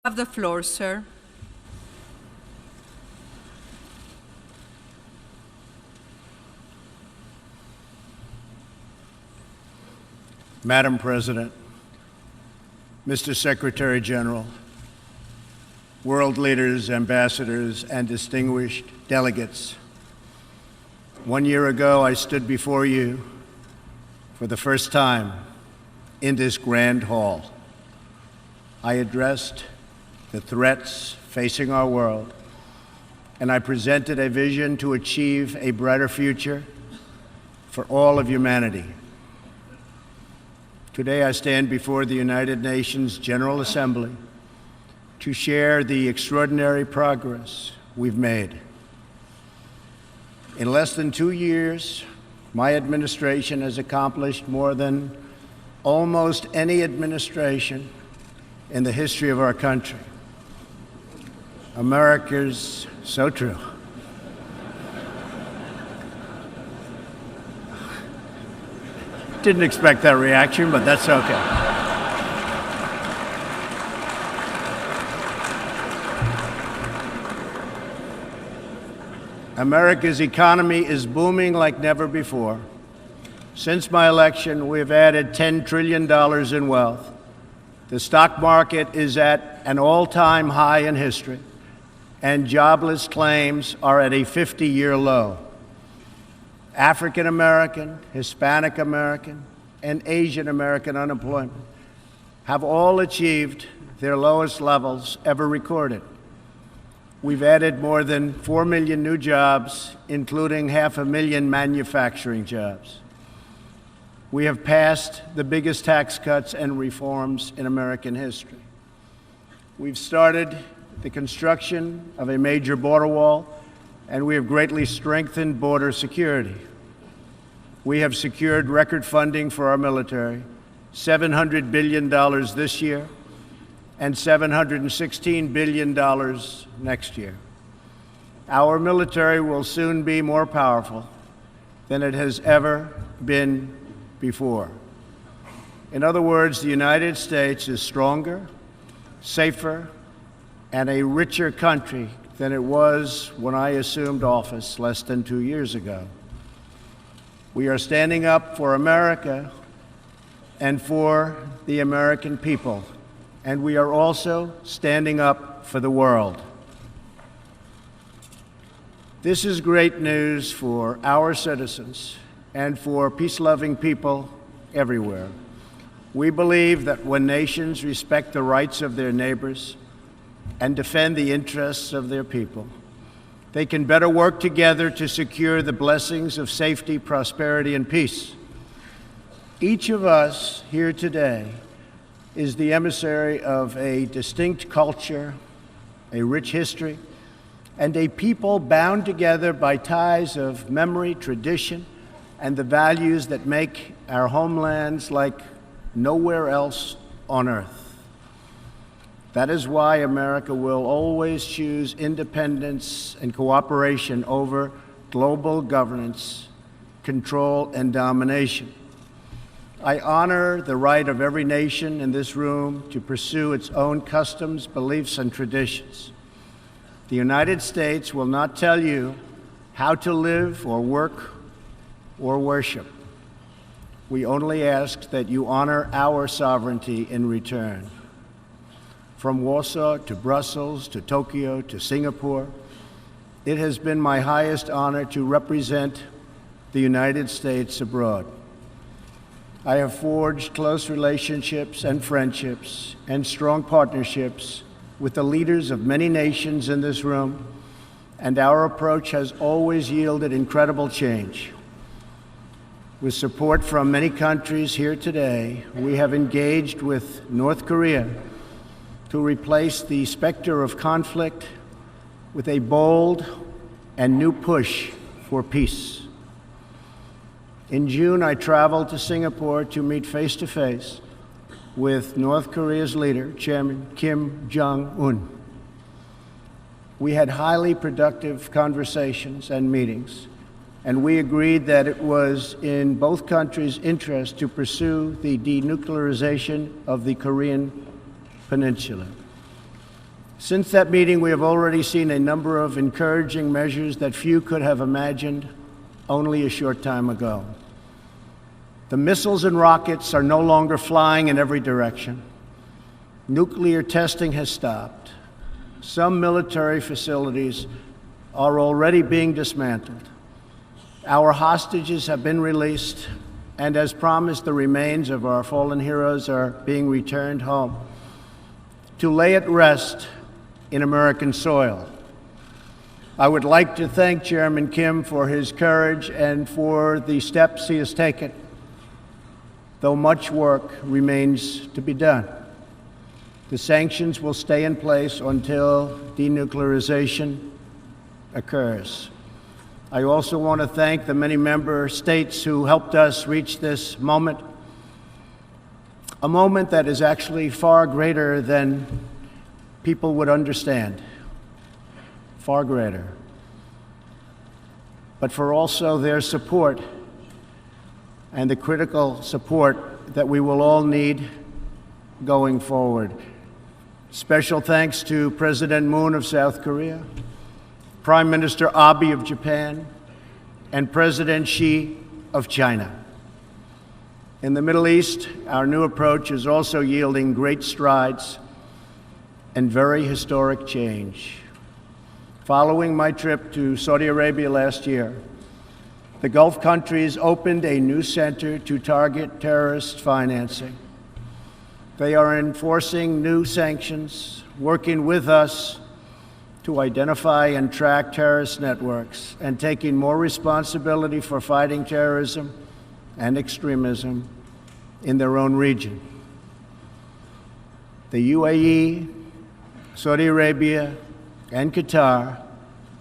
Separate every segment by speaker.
Speaker 1: have the floor, sir.
Speaker 2: Madam President, Mr. Secretary General, world leaders, ambassadors, and distinguished delegates, 1 year ago I stood before you for the first time in this grand hall. I addressed the threats facing our world, and I presented a vision to achieve a brighter future for all of humanity. Today I stand before the United Nations General Assembly to share the extraordinary progress we've made. In less than 2 years, my administration has accomplished more than almost any administration in the history of our country. America's so true. Didn't expect that reaction, but that's okay. America's economy is booming like never before. Since my election, we've added $10 trillion in wealth. The stock market is at an all-time high in history, and jobless claims are at a 50-year low. African American, Hispanic American, and Asian American unemployment have all achieved their lowest levels ever recorded. We've added more than 4 million new jobs, including 500,000 manufacturing jobs. We have passed the biggest tax cuts and reforms in American history. We've started the construction of a major border wall, and we have greatly strengthened border security. We have secured record funding for our military, $700 billion this year, and $716 billion next year. Our military will soon be more powerful than it has ever been before. In other words, the United States is stronger, safer, and a richer country than it was when I assumed office less than 2 years ago. We are standing up for America and for the American people, and we are also standing up for the world. This is great news for our citizens and for peace-loving people everywhere. We believe that when nations respect the rights of their neighbors and defend the interests of their people, they can better work together to secure the blessings of safety, prosperity, and peace. Each of us here today is the emissary of a distinct culture, a rich history, and a people bound together by ties of memory, tradition, and the values that make our homelands like nowhere else on earth. That is why America will always choose independence and cooperation over global governance, control, and domination. I honor the right of every nation in this room to pursue its own customs, beliefs, and traditions. The United States will not tell you how to live or work or worship. We only ask that you honor our sovereignty in return. From Warsaw to Brussels to Tokyo to Singapore, it has been my highest honor to represent the United States abroad. I have forged close relationships and friendships and strong partnerships with the leaders of many nations in this room, and our approach has always yielded incredible change. With support from many countries here today, we have engaged with North Korea to replace the specter of conflict with a bold and new push for peace. In June, I traveled to Singapore to meet face-to-face with North Korea's leader, Chairman Kim Jong-un. We had highly productive conversations and meetings, and we agreed that it was in both countries' interest to pursue the denuclearization of the Korean Peninsula. Since that meeting, we have already seen a number of encouraging measures that few could have imagined only a short time ago. The missiles and rockets are no longer flying in every direction. Nuclear testing has stopped. Some military facilities are already being dismantled. Our hostages have been released, and as promised, the remains of our fallen heroes are being returned home to lay at rest in American soil. I would like to thank Chairman Kim for his courage and for the steps he has taken, though much work remains to be done. The sanctions will stay in place until denuclearization occurs. I also want to thank the many member states who helped us reach this moment, a moment that is actually far greater than people would understand, far greater, but for also their support and the critical support that we will all need going forward. Special thanks to President Moon of South Korea, Prime Minister Abe of Japan, and President Xi of China. In the Middle East, our new approach is also yielding great strides and very historic change. Following my trip to Saudi Arabia last year, the Gulf countries opened a new center to target terrorist financing. They are enforcing new sanctions, working with us to identify and track terrorist networks, and taking more responsibility for fighting terrorism and extremism in their own region. The UAE, Saudi Arabia, and Qatar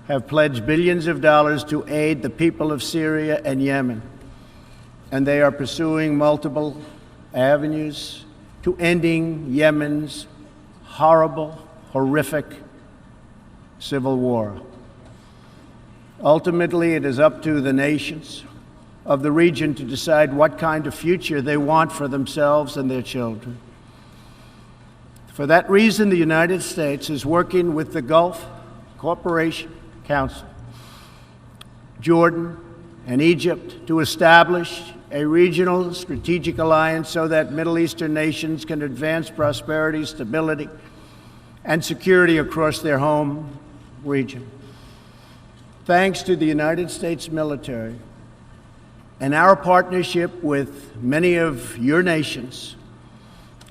Speaker 2: have pledged billions of dollars to aid the people of Syria and Yemen, and they are pursuing multiple avenues to ending Yemen's horrible, horrific civil war. Ultimately, it is up to the nations of the region to decide what kind of future they want for themselves and their children. For that reason, the United States is working with the Gulf Cooperation Council, Jordan, and Egypt to establish a regional strategic alliance so that Middle Eastern nations can advance prosperity, stability, and security across their home region. Thanks to the United States military and our partnership with many of your nations,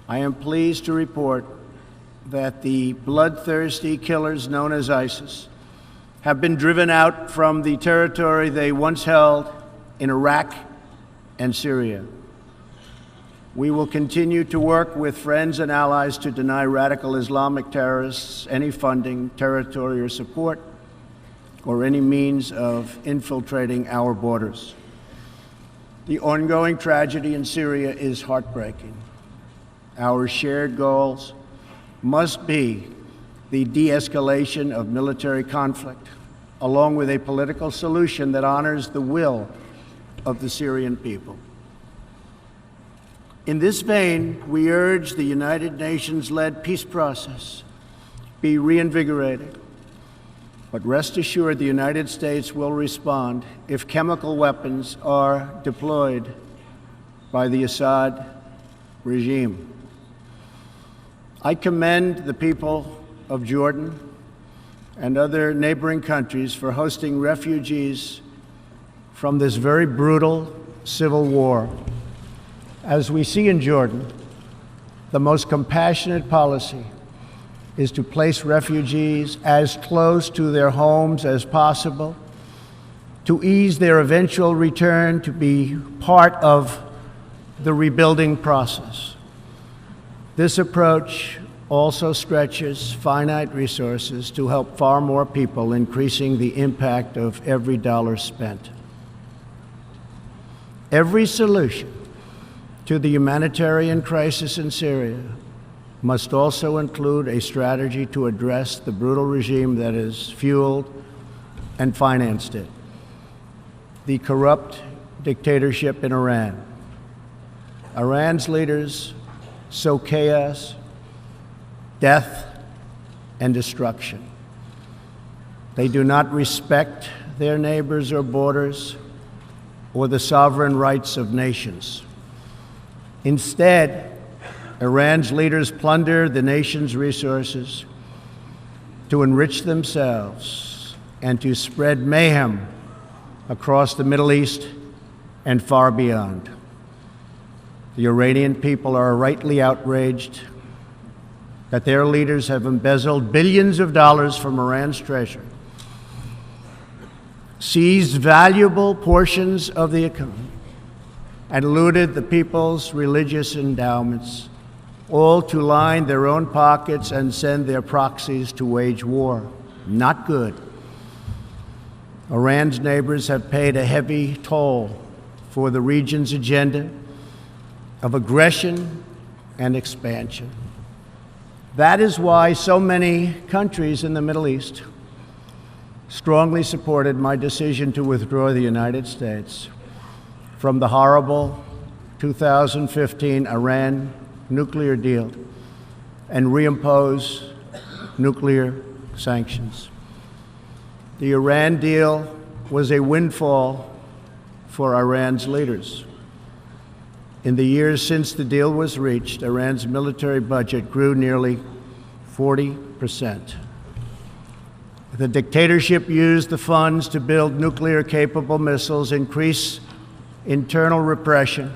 Speaker 2: I am pleased to report that the bloodthirsty killers known as ISIS have been driven out from the territory they once held in Iraq and Syria. We will continue to work with friends and allies to deny radical Islamic terrorists any funding, territory, or support, or any means of infiltrating our borders. The ongoing tragedy in Syria is heartbreaking. Our shared goals must be the de-escalation of military conflict, along with a political solution that honors the will of the Syrian people. In this vein, we urge the United Nations-led peace process be reinvigorated. But rest assured, the United States will respond if chemical weapons are deployed by the Assad regime. I commend the people of Jordan and other neighboring countries for hosting refugees from this very brutal civil war. As we see in Jordan, the most compassionate policy is to place refugees as close to their homes as possible, to ease their eventual return to be part of the rebuilding process. This approach also stretches finite resources to help far more people, increasing the impact of every dollar spent. Every solution to the humanitarian crisis in Syria must also include a strategy to address the brutal regime that has fueled and financed it, the corrupt dictatorship in Iran. Iran's leaders sow chaos, death, and destruction. They do not respect their neighbors or borders or the sovereign rights of nations. Instead, Iran's leaders plunder the nation's resources to enrich themselves and to spread mayhem across the Middle East and far beyond. The Iranian people are rightly outraged that their leaders have embezzled billions of dollars from Iran's treasury, seized valuable portions of the economy, and looted the people's religious endowments, all to line their own pockets and send their proxies to wage war. Not good. Iran's neighbors have paid a heavy toll for the region's agenda of aggression and expansion. That is why so many countries in the Middle East strongly supported my decision to withdraw the United States from the horrible 2015 Iran nuclear deal and reimpose nuclear sanctions. The Iran deal was a windfall for Iran's leaders. In the years since the deal was reached, Iran's military budget grew nearly 40%. The dictatorship used the funds to build nuclear-capable missiles, increase internal repression,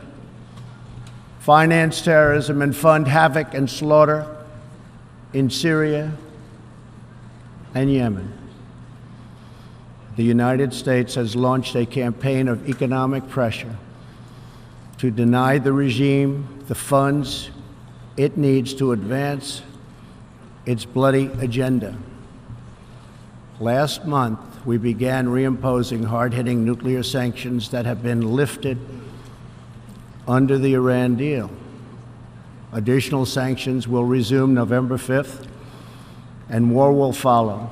Speaker 2: finance terrorism, and fund havoc and slaughter in Syria and Yemen. The United States has launched a campaign of economic pressure to deny the regime the funds it needs to advance its bloody agenda. Last month, we began reimposing hard-hitting nuclear sanctions that have been lifted under the Iran deal. Additional sanctions will resume November 5th, and more will follow.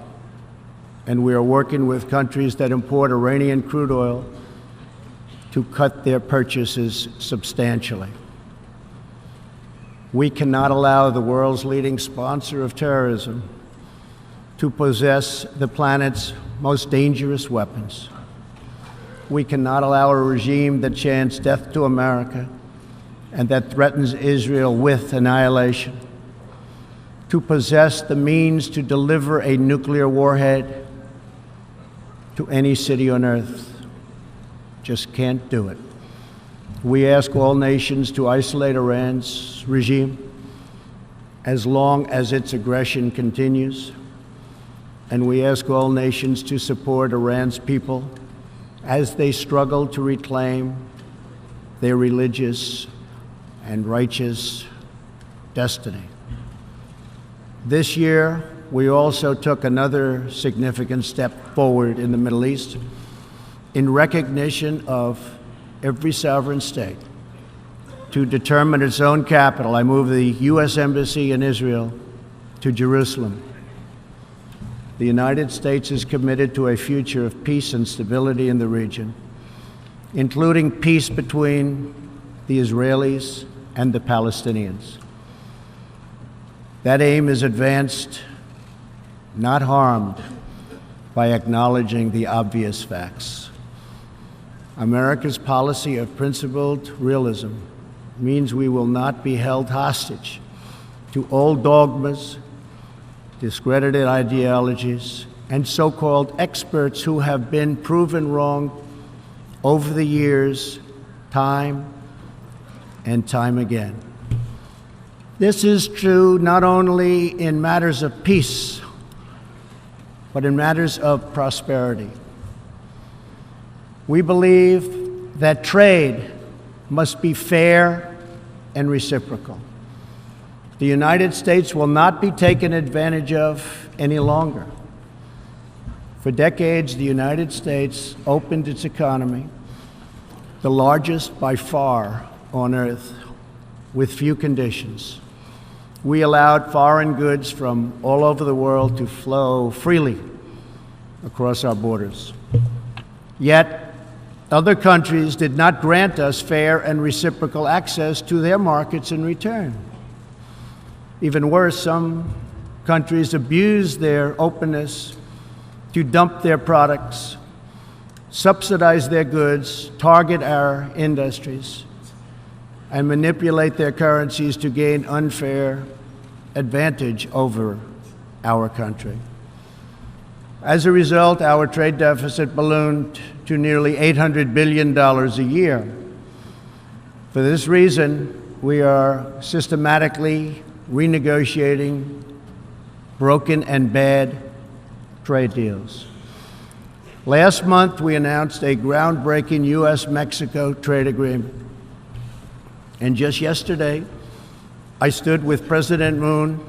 Speaker 2: And we are working with countries that import Iranian crude oil to cut their purchases substantially. We cannot allow the world's leading sponsor of terrorism to possess the planet's most dangerous weapons. We cannot allow a regime that chants death to America and that threatens Israel with annihilation to possess the means to deliver a nuclear warhead to any city on earth. Just can't do it. We ask all nations to isolate Iran's regime as long as its aggression continues. And we ask all nations to support Iran's people as they struggle to reclaim their religious and righteous destiny. This year, we also took another significant step forward in the Middle East in recognition of every sovereign state to determine its own capital. I moved the U.S. Embassy in Israel to Jerusalem. The United States is committed to a future of peace and stability in the region, including peace between the Israelis and the Palestinians. That aim is advanced, not harmed, by acknowledging the obvious facts. America's policy of principled realism means we will not be held hostage to old dogmas, discredited ideologies, and so-called experts who have been proven wrong over the years, time and time again. This is true not only in matters of peace, but in matters of prosperity. We believe that trade must be fair and reciprocal. The United States will not be taken advantage of any longer. For decades, the United States opened its economy, the largest by far on earth, with few conditions. We allowed foreign goods from all over the world to flow freely across our borders. Yet, other countries did not grant us fair and reciprocal access to their markets in return. Even worse, some countries abuse their openness to dump their products, subsidize their goods, target our industries, and manipulate their currencies to gain unfair advantage over our country. As a result, our trade deficit ballooned to nearly $800 billion a year. For this reason, we are systematically renegotiating broken and bad trade deals. Last month, we announced a groundbreaking U.S.-Mexico trade agreement. And just yesterday, I stood with President Moon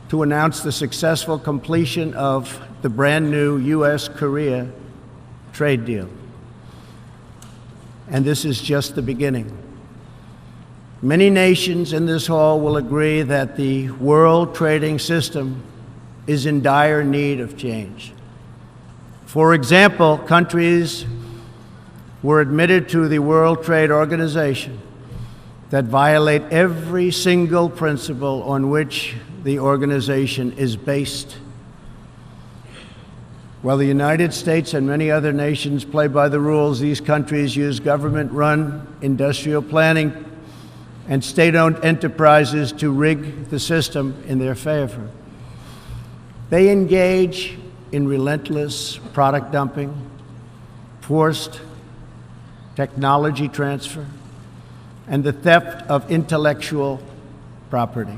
Speaker 2: to announce the successful completion of the brand new U.S.-Korea trade deal. And this is just the beginning. Many nations in this hall will agree that the world trading system is in dire need of change. For example, countries were admitted to the World Trade Organization that violate every single principle on which the organization is based. While the United States and many other nations play by the rules, these countries use government-run industrial planning and state-owned enterprises to rig the system in their favor. They engage in relentless product dumping, forced technology transfer, and the theft of intellectual property.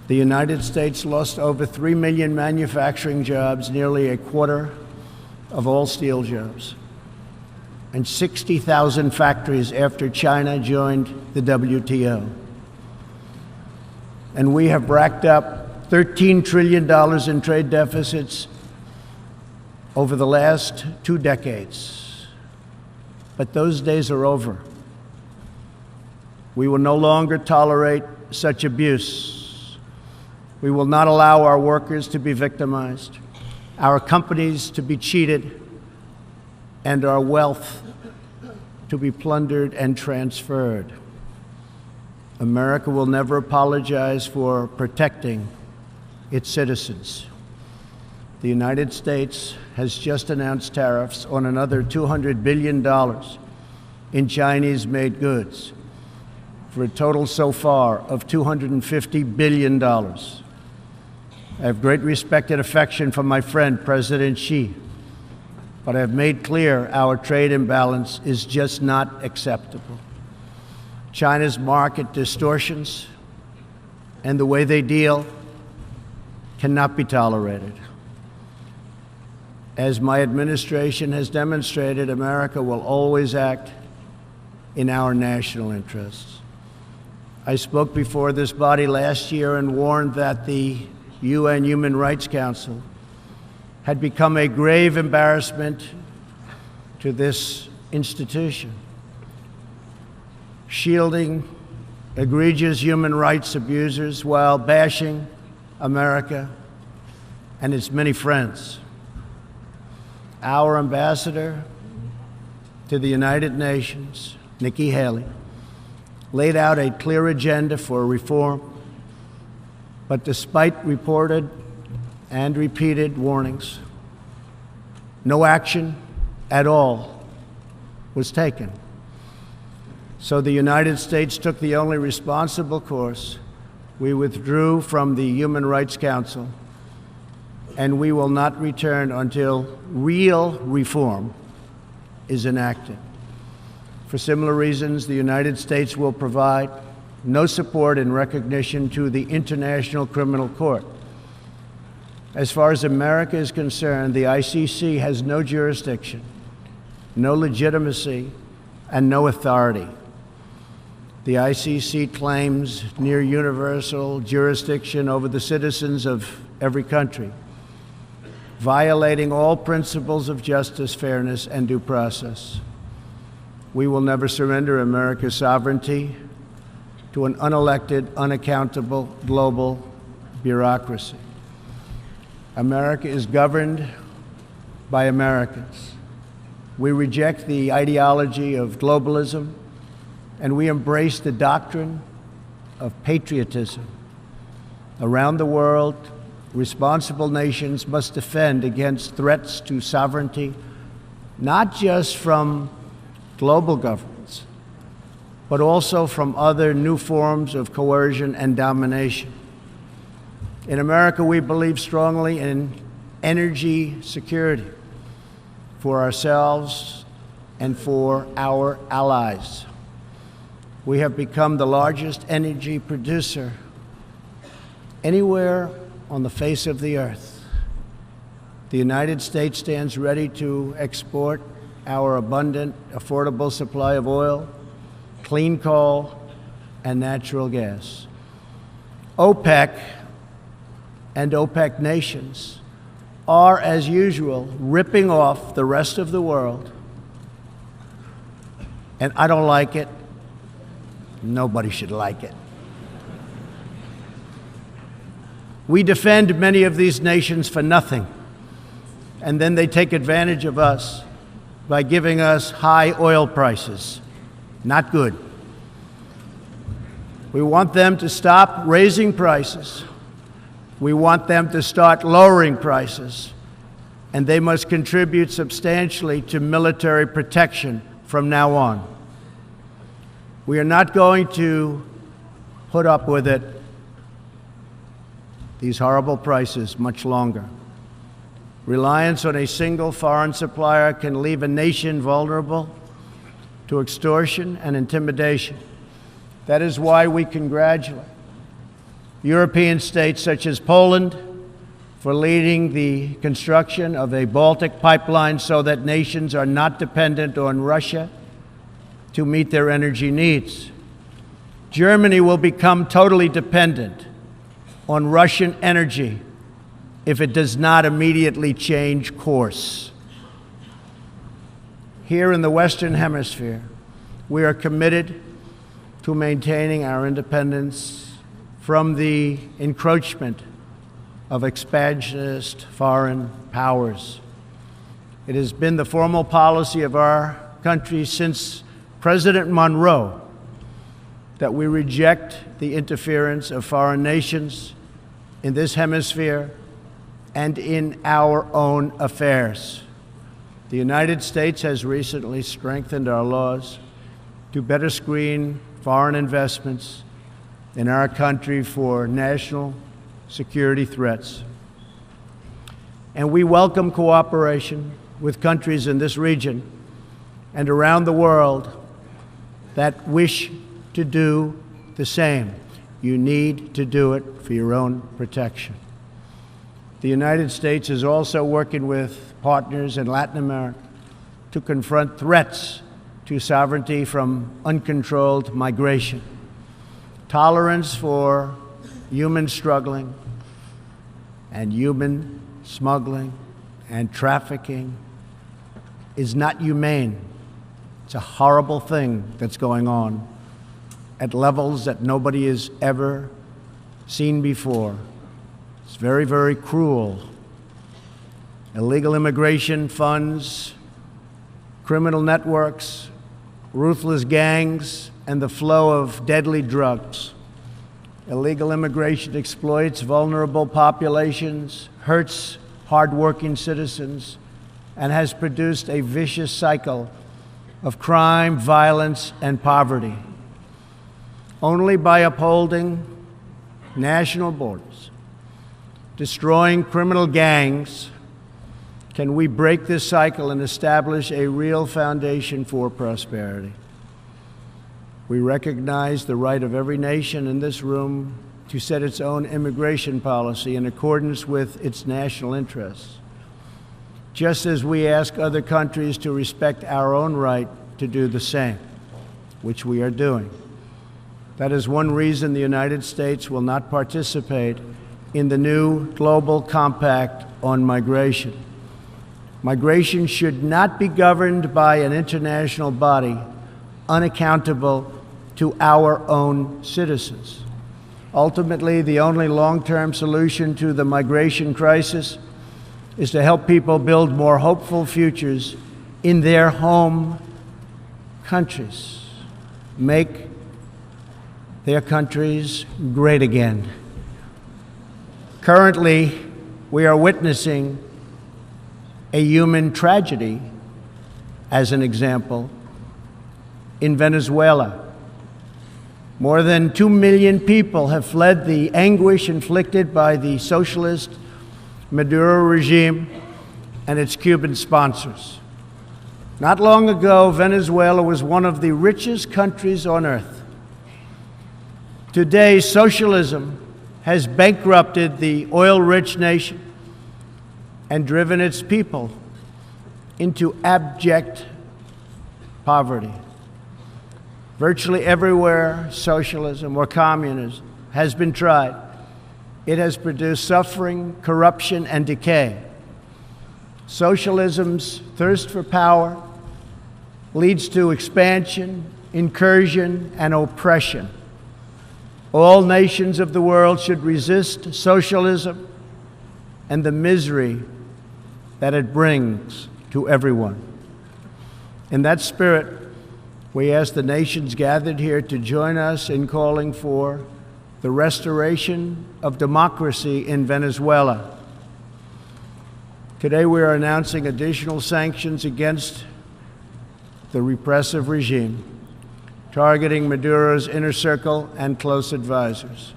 Speaker 2: The United States lost over 3 million manufacturing jobs, nearly a quarter of all steel jobs, and 60,000 factories after China joined the WTO. And we have racked up $13 trillion in trade deficits over the last 2 decades. But those days are over. We will no longer tolerate such abuse. We will not allow our workers to be victimized, our companies to be cheated, and our wealth to be plundered and transferred. America will never apologize for protecting its citizens. The United States has just announced tariffs on another $200 billion in Chinese-made goods, for a total so far of $250 billion. I have great respect and affection for my friend, President Xi, but I have made clear our trade imbalance is just not acceptable. China's market distortions and the way they deal cannot be tolerated. As my administration has demonstrated, America will always act in our national interests. I spoke before this body last year and warned that the UN Human Rights Council had become a grave embarrassment to this institution, shielding egregious human rights abusers while bashing America and its many friends. Our ambassador to the United Nations, Nikki Haley, laid out a clear agenda for reform, but despite reported and repeated warnings, no action at all was taken. So the United States took the only responsible course. We withdrew from the Human Rights Council, and we will not return until real reform is enacted. For similar reasons, the United States will provide no support in recognition to the International Criminal Court. As far as America is concerned, the ICC has no jurisdiction, no legitimacy, and no authority. The ICC claims near universal jurisdiction over the citizens of every country, violating all principles of justice, fairness, and due process. We will never surrender America's sovereignty to an unelected, unaccountable global bureaucracy. America is governed by Americans. We reject the ideology of globalism, and we embrace the doctrine of patriotism. Around the world, responsible nations must defend against threats to sovereignty, not just from global governments, but also from other new forms of coercion and domination. In America, we believe strongly in energy security for ourselves and for our allies. We have become the largest energy producer anywhere on the face of the earth. The United States stands ready to export our abundant, affordable supply of oil, clean coal, and natural gas. OPEC and OPEC nations are, as usual, ripping off the rest of the world. And I don't like it. Nobody should like it. We defend many of these nations for nothing, and then they take advantage of us by giving us high oil prices. Not good. We want them to stop raising prices. We want them to start lowering prices, and they must contribute substantially to military protection from now on. We are not going to put up with it, these horrible prices, much longer. Reliance on a single foreign supplier can leave a nation vulnerable to extortion and intimidation. That is why we congratulate European states such as Poland for leading the construction of a Baltic pipeline so that nations are not dependent on Russia to meet their energy needs. Germany will become totally dependent on Russian energy if it does not immediately change course. Here in the Western Hemisphere, we are committed to maintaining our independence from the encroachment of expansionist foreign powers. It has been the formal policy of our country since President Monroe that we reject the interference of foreign nations in this hemisphere and in our own affairs. The United States has recently strengthened our laws to better screen foreign investments in our country for national security threats. And we welcome cooperation with countries in this region and around the world that wish to do the same. You need to do it for your own protection. The United States is also working with partners in Latin America to confront threats to sovereignty from uncontrolled migration. Tolerance for human struggling and human smuggling and trafficking is not humane. It's a horrible thing that's going on at levels that nobody has ever seen before. It's very, very cruel. Illegal immigration funds criminal networks, ruthless gangs, and the flow of deadly drugs. Illegal immigration exploits vulnerable populations, hurts hardworking citizens, and has produced a vicious cycle of crime, violence, and poverty. Only by upholding national borders, destroying criminal gangs, can we break this cycle and establish a real foundation for prosperity. We recognize the right of every nation in this room to set its own immigration policy in accordance with its national interests, just as we ask other countries to respect our own right to do the same, which we are doing. That is one reason the United States will not participate in the new Global Compact on Migration. Migration should not be governed by an international body unaccountable to our own citizens. Ultimately, the only long-term solution to the migration crisis is to help people build more hopeful futures in their home countries, make their countries great again. Currently, we are witnessing a human tragedy, as an example, in Venezuela. More than 2 million people have fled the anguish inflicted by the socialist Maduro regime and its Cuban sponsors. Not long ago, Venezuela was one of the richest countries on earth. Today, socialism has bankrupted the oil-rich nation and driven its people into abject poverty. Virtually everywhere socialism or communism has been tried, it has produced suffering, corruption, and decay. Socialism's thirst for power leads to expansion, incursion, and oppression. All nations of the world should resist socialism and the misery that it brings to everyone. In that spirit, we ask the nations gathered here to join us in calling for the restoration of democracy in Venezuela. Today we are announcing additional sanctions against the repressive regime, targeting Maduro's inner circle and close advisors.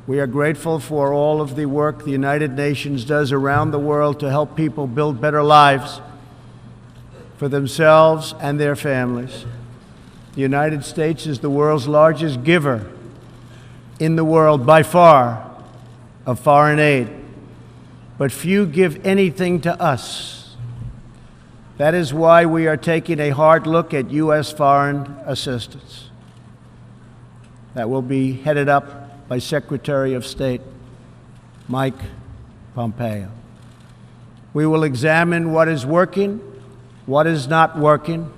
Speaker 2: We are grateful for all of the work the United Nations does around the world to help people build better lives for themselves and their families. The United States is the world's largest giver in the world by far of foreign aid, but few give anything to us. That is why we are taking a hard look at U.S. foreign assistance that will be headed up by Secretary of State Mike Pompeo. We will examine what is working, what is not working,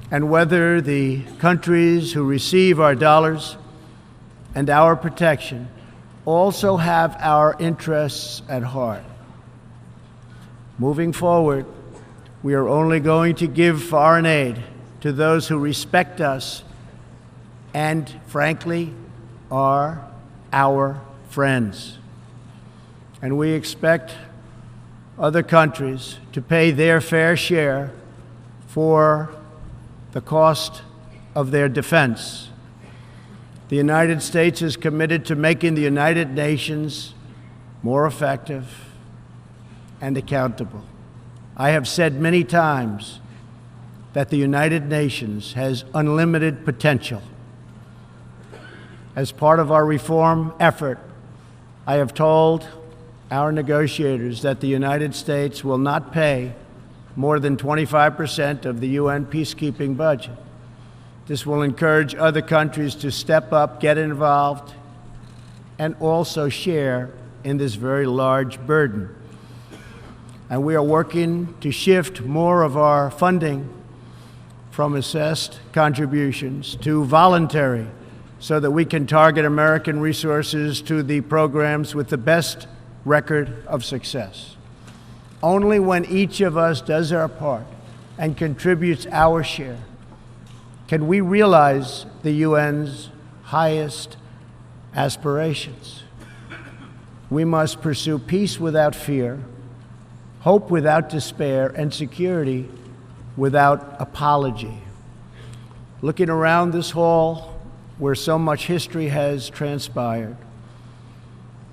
Speaker 2: and whether the countries who receive our dollars and our protection also have our interests at heart. Moving forward, we are only going to give foreign aid to those who respect us and, frankly, are our friends. And we expect other countries to pay their fair share for the cost of their defense. The United States is committed to making the United Nations more effective and accountable. I have said many times that the United Nations has unlimited potential. As part of our reform effort, I have told our negotiators that the United States will not pay more than 25% of the UN peacekeeping budget. This will encourage other countries to step up, get involved, and also share in this very large burden. And we are working to shift more of our funding from assessed contributions to voluntary, so that we can target American resources to the programs with the best record of success. Only when each of us does our part and contributes our share can we realize the UN's highest aspirations. We must pursue peace without fear, hope without despair, and security without apology. Looking around this hall, where so much history has transpired,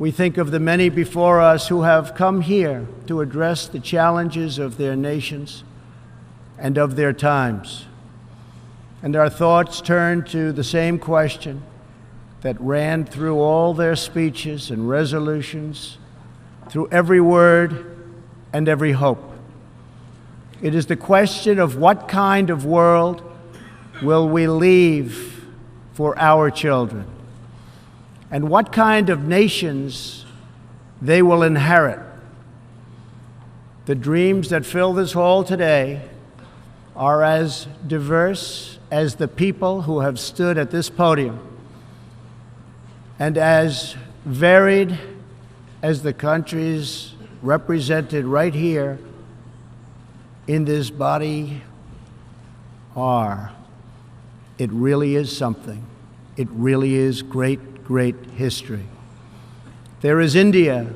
Speaker 2: we think of the many before us who have come here to address the challenges of their nations and of their times. And our thoughts turn to the same question that ran through all their speeches and resolutions, through every word and every hope. It is the question of what kind of world will we leave for our children, and what kind of nations they will inherit. The dreams that fill this hall today are as diverse as the people who have stood at this podium, and as varied as the countries represented right here in this body are. It really is something. It really is great, great history. There is India,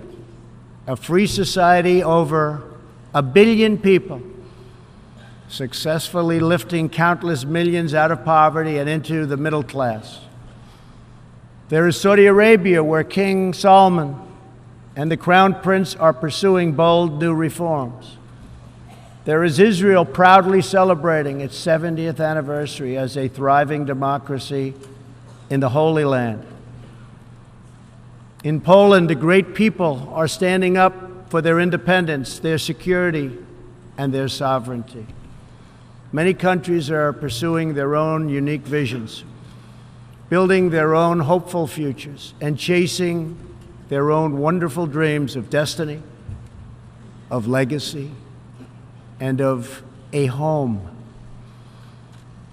Speaker 2: a free society, over 1 billion people, successfully lifting countless millions out of poverty and into the middle class. There is Saudi Arabia, where King Salman and the Crown Prince are pursuing bold new reforms. There is Israel, proudly celebrating its 70th anniversary as a thriving democracy in the Holy Land. In Poland, the great people are standing up for their independence, their security, and their sovereignty. Many countries are pursuing their own unique visions, building their own hopeful futures, and chasing their own wonderful dreams of destiny, of legacy, and of a home.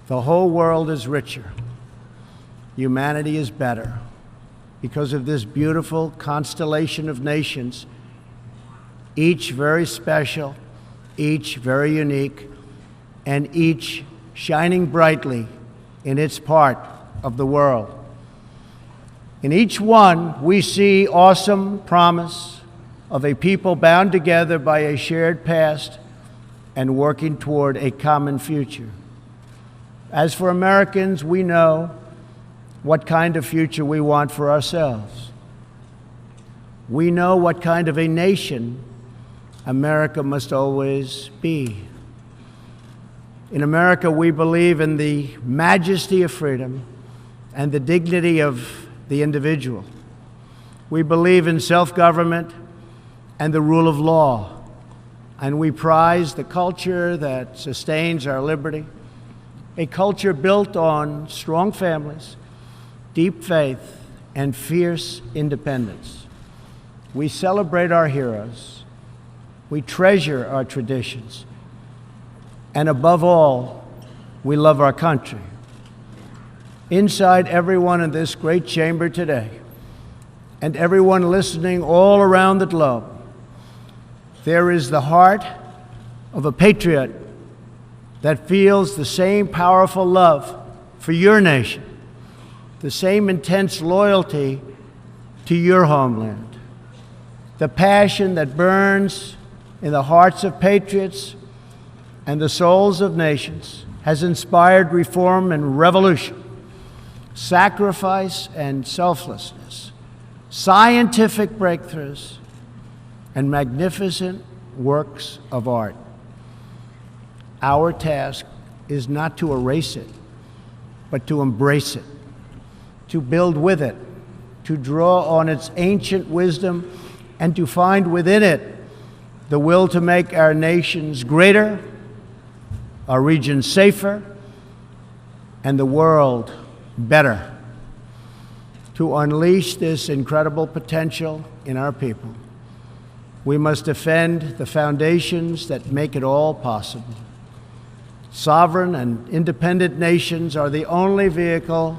Speaker 2: The whole world is richer. Humanity is better because of this beautiful constellation of nations, each very special, each very unique, and each shining brightly in its part of the world. In each one, we see awesome promise of a people bound together by a shared past and working toward a common future. As for Americans, we know what kind of future we want for ourselves. We know what kind of a nation America must always be. In America, we believe in the majesty of freedom and the dignity of the individual. We believe in self-government and the rule of law, and we prize the culture that sustains our liberty, a culture built on strong families, deep faith, and fierce independence. We celebrate our heroes, we treasure our traditions, and above all, we love our country. Inside everyone in this great chamber today, and everyone listening all around the globe, there is the heart of a patriot that feels the same powerful love for your nation, the same intense loyalty to your homeland, the passion that burns in the hearts of patriots and the souls of nations has inspired reform and revolution, sacrifice and selflessness, scientific breakthroughs, and magnificent works of art. Our task is not to erase it, but to embrace it, to build with it, to draw on its ancient wisdom, and to find within it the will to make our nations greater, our region safer, and the world better. To unleash this incredible potential in our people, we must defend the foundations that make it all possible. Sovereign and independent nations are the only vehicle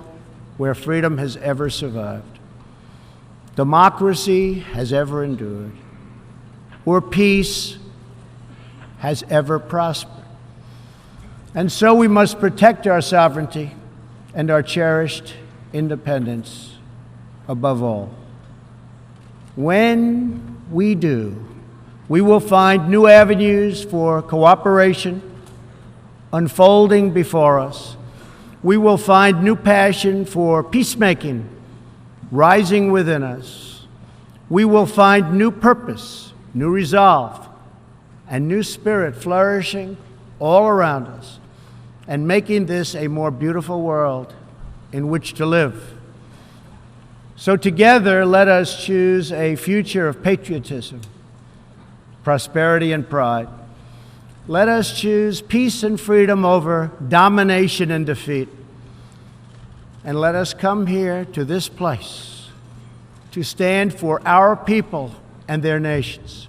Speaker 2: where freedom has ever survived, democracy has ever endured, or peace has ever prospered. And so we must protect our sovereignty and our cherished independence above all. When we do, we will find new avenues for cooperation unfolding before us. We will find new passion for peacemaking rising within us. We will find new purpose, new resolve, and new spirit flourishing all around us, and making this a more beautiful world in which to live. So together, let us choose a future of patriotism, prosperity, and pride. Let us choose peace and freedom over domination and defeat. And let us come here to this place to stand for our people and their nations,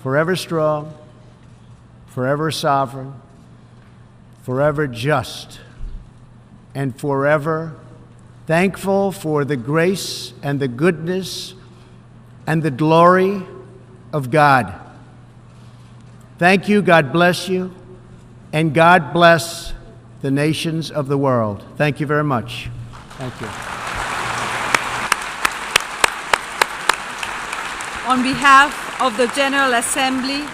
Speaker 2: forever strong, forever sovereign, forever just, and forever thankful for the grace and the goodness and the glory of God. Thank you, God bless you, and God bless the nations of the world. Thank you very much. Thank you.
Speaker 1: On behalf of the General Assembly,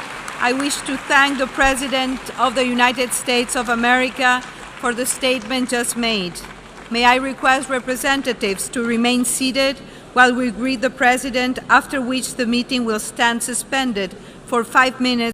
Speaker 1: I wish to thank the President of the United States of America for the statement just made. May I request representatives to remain seated while we greet the President, after which the meeting will stand suspended for 5 minutes.